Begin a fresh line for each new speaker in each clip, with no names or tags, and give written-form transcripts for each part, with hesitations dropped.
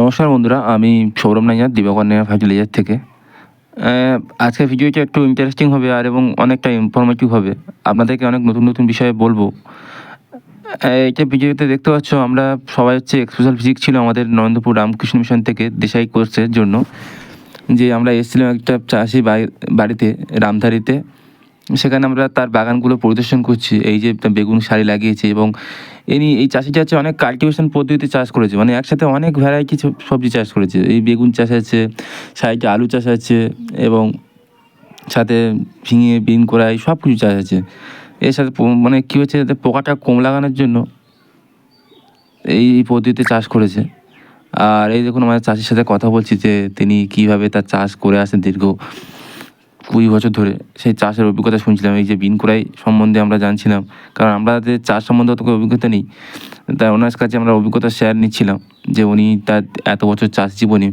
নমস্কার বন্ধুরা, আমি সৌরভ নাইয়া দিবাকর নাইয়া ফার্টিলাইজার থেকে। আজকের ভিডিওটা একটু ইন্টারেস্টিং হবে আর এবং অনেকটা ইনফরমেটিভ হবে। আপনাদেরকে অনেক নতুন নতুন বিষয়ে বলবো। এইটা ভিডিওতে দেখতে পাচ্ছ আমরা সবাই হচ্ছে এক্সপোজাল ভিজিট ছিল আমাদের নরেন্দ্রপুর রামকৃষ্ণ মিশন থেকে দেশাই কোর্সের জন্য। যে আমরা এসেছিলাম একটা চাষি বাড়িতে রামধারীতে। সেখানে আমরা তার বাগানগুলো পরিদর্শন করছি। এই যে বেগুন সারি লাগিয়েছে এবং এই চাষিটা হচ্ছে অনেক কাল্টিভেশন পদ্ধতিতে চাষ করেছে, মানে একসাথে অনেক ভ্যারাইটি সবজি চাষ করেছে। এই বেগুন চাষ আছে, সাইডে আলু চাষ আছে এবং সাথে ঝিঙে বিন কড়াই সব কিছু চাষ আছে। এর সাথে মানে কী হচ্ছে, যাতে পোকাটা কম লাগানোর জন্য এই পদ্ধতিতে চাষ করেছে। আর এই দেখুন আমাদের চাষির সাথে কথা বলছি যে তিনি কীভাবে তার চাষ করে আসেন দীর্ঘ 20 বছর ধরে। সেই চাষের অভিজ্ঞতা শুনছিলাম, এই যে বিন কড়াই সম্বন্ধে আমরা জানছিলাম, কারণ আমাদের চাষ সম্বন্ধে অত অভিজ্ঞতা নেই। তাই ওনার কাছে আমরা অভিজ্ঞতা শেয়ার নিচ্ছিলাম যে উনি তার এত বছর চাষ জীবনে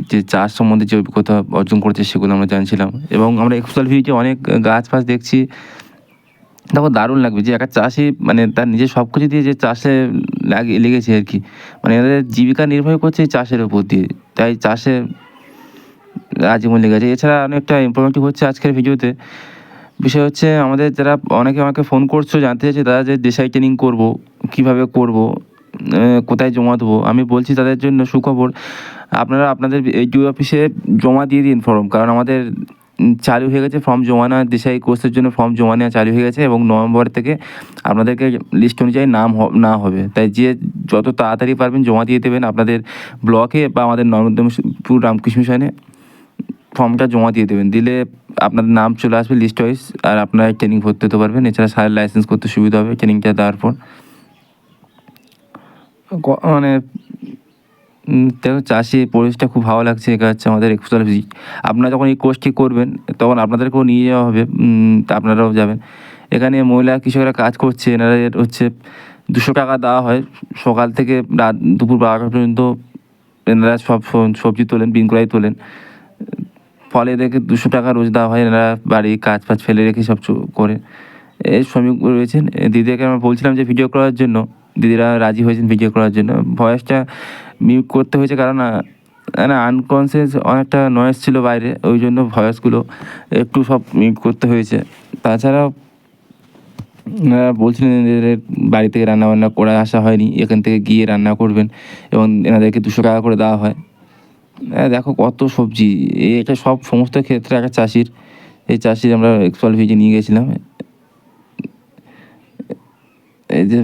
যে চাষ সম্বন্ধে যে অভিজ্ঞতা অর্জন করেছে সেগুলো আমরা জানছিলাম। এবং আমরা এক্সপোজাল ভিউতে অনেক গাছ ফাছ দেখছি, তখন দারুণ লাগবে যে একটা চাষি মানে তার নিজের সব কিছু দিয়ে যে চাষে লেগেছে আর কি। মানে এদের জীবিকা নির্ভর করছে এই চাষের উপর দিয়ে, তাই চাষে আজীবন লেগে আছে। এছাড়া অনেকটা ইনফরমেটিভ হচ্ছে আজকের ভিডিওতে। বিষয় হচ্ছে আমাদের যারা অনেকে আমাকে ফোন করছো, জানতে চাইছে তারা যে দেশাই ট্রেনিং করবো, কীভাবে করবো, কোথায় জমা দেবো। আমি বলছি তাদের জন্য সুখবর, আপনারা আপনাদের এইচডিও অফিসে জমা দিয়ে দিন ফর্ম, কারণ আমাদের চালু হয়ে গেছে ফর্ম জমা নেওয়া। দেশাই কোর্সের জন্য ফর্ম জমা নেওয়া চালু হয়ে গেছে এবং নভেম্বর থেকে আপনাদেরকে লিস্ট অনুযায়ী নাম না হবে। তাই যে যত তাড়াতাড়ি পারবেন জমা দিয়ে দেবেন আপনাদের ব্লকে বা আমাদের নরেন্দ্রপুর রামকৃষ্ণ মিশনে ফর্মটা জমা দিয়ে দেবেন। দিলে আপনাদের নাম চলে আসবে লিস্ট ওয়াইজ, আর আপনারা ট্রেনিং ভর্তি হতে পারবেন। এছাড়া সারের লাইসেন্স করতে সুবিধা হবে ট্রেনিংটা দেওয়ার পর। মানে দেখো চাষি পরিবেশটা খুব ভালো লাগছে। এটা হচ্ছে আমাদের এক্সপোজাল ভিজিট। আপনারা যখন এই কোর্সটি করবেন তখন আপনাদেরকেও নিয়ে যাওয়া হবে, তা আপনারাও যাবেন। এখানে মহিলা কৃষকরা কাজ করছে, এনারা হচ্ছে 200 টাকা দেওয়া হয় সকাল থেকে রাত দুপুর 12টা পর্যন্ত। এনারা সব সবজি তোলেন, বিন কড়াই তোলেন, ফলে এদেরকে 200 টাকা রোজ দেওয়া হয়। এনারা বাড়ির কাজ ফাজ ফেলে রেখে সব করে এই শ্রমিক রয়েছেন। দিদিকে আমরা বলছিলাম যে ভিডিও করার জন্য, দিদিরা রাজি হয়েছেন ভিডিও করার জন্য। ভয়েসটা মিউট করতে হয়েছে কারণ আনকনসিয়াস অনেকটা নয়েজ ছিল বাইরে, ওই জন্য ভয়েসগুলো একটু সব মিউট করতে হয়েছে। তাছাড়াও বলছিলেন এদের বাড়ি থেকে রান্নাবান্না করে আসা হয়নি, এখান থেকে গিয়ে রান্না করবেন এবং এনাদেরকে 200 টাকা করে দেওয়া হয়। দেখো কত সবজি, এটা সব সমস্ত ক্ষেত্রে একটা চাষির, এই চাষির আমরা এক্সপোজাল ভিজিটে নিয়ে গেছিলাম। এই যে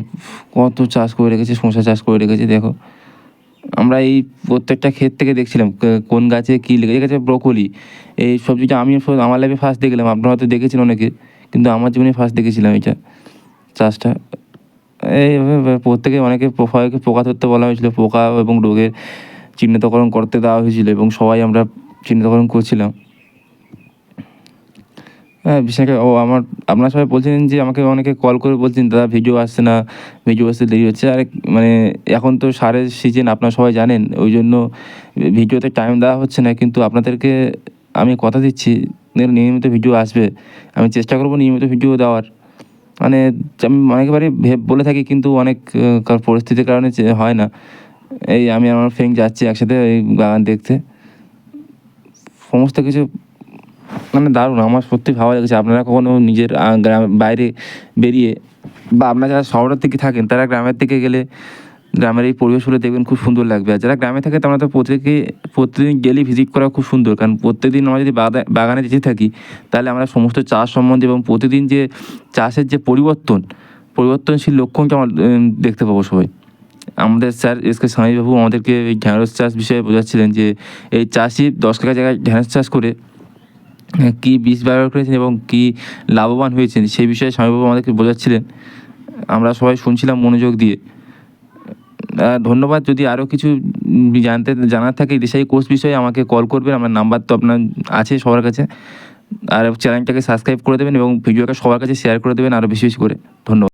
কত চাষ করে রেখেছে, শসা চাষ করে রেখেছে দেখো। আমরা এই প্রত্যেকটা ক্ষেত থেকে দেখছিলাম কোন গাছে কী লেগেছে। গাছে ব্রকোলি, এই সবজিটা আমি আমার লাইফে ফার্স্ট দেখলাম, আপনারা হয়তো দেখেছেন অনেকে, কিন্তু আমার জীবনে ফার্স্ট দেখেছিলাম এটা চাষটা। এইভাবে প্রত্যেকে অনেকে সবাইকে পোকা ধরতে বলা হয়েছিল, পোকা এবং রোগের চিহ্নিতকরণ করতে দেওয়া হয়েছিল এবং সবাই আমরা চিহ্নিতকরণ করছিলাম। হ্যাঁ, বিশেষ করে আপনারা সবাই বলছিলেন যে আমাকে অনেকে কল করে বলছেন দাদা ভিডিও আসছে না, ভিডিও আসতে দেরি হচ্ছে। আর মানে এখন তো সারের সিজন আপনারা সবাই জানেন, ওই জন্য ভিডিওতে টাইম দেওয়া হচ্ছে না। কিন্তু আপনাদেরকে আমি কথা দিচ্ছি নিয়মিত ভিডিও আসবে। আমি চেষ্টা করবো নিয়মিত ভিডিও দেওয়ার। মানে আমি অনেকবারই বলে থাকি, কিন্তু অনেক পরিস্থিতির কারণে হয় না। এই আমি আমার ফ্রেন্ড যাচ্ছি একসাথে এই বাগান দেখতে, সমস্ত কিছু মানে দারুণ। আমার সত্যি ভালো লেগেছে। আপনারা কখনও নিজের গ্রাম বাইরে বেরিয়ে, বা আপনারা যারা শহরের দিকে থাকেন তারা গ্রামের দিকে গেলে গ্রামের এই পরিবেশগুলো দেখবেন, খুব সুন্দর লাগবে। আর যারা গ্রামে থাকে তারা তো প্রতিদিন গেলেই ভিজিট করা খুব সুন্দর, কারণ প্রত্যেকদিন আমরা যদি বাগানে যেতে থাকি তাহলে আমরা সমস্ত চাষ সম্বন্ধে এবং প্রতিদিন যে চাষের যে পরিবর্তনশীল লক্ষণটা আমরা দেখতে পাবো সবাই। আমাদের স্যার এসকে স্বামীবাবু আমাদেরকে এই ঢ্যাঁড়স চাষ বিষয়ে বোঝাচ্ছিলেন যে এই চাষি 10 কাঠা জায়গায় ঢ্যাঁড়স চাষ করে কী বীজ ব্যবহার করেছেন এবং কী লাভবান হয়েছেন সেই বিষয়ে স্বামীবাবু আমাদেরকে বোঝাচ্ছিলেন। আমরা সবাই শুনছিলাম মনোযোগ দিয়ে। ধন্যবাদ। যদি আরও কিছু জানার থাকে দেশাই কোর্স বিষয়ে আমাকে কল করবেন, আমার নাম্বার তো আপনার আছে সবার কাছে। আর চ্যানেলটাকে সাবস্ক্রাইব করে দেবেন এবং ভিডিওটা সবার কাছে শেয়ার করে দেবেন আরও বেশি বেশি করে। ধন্যবাদ।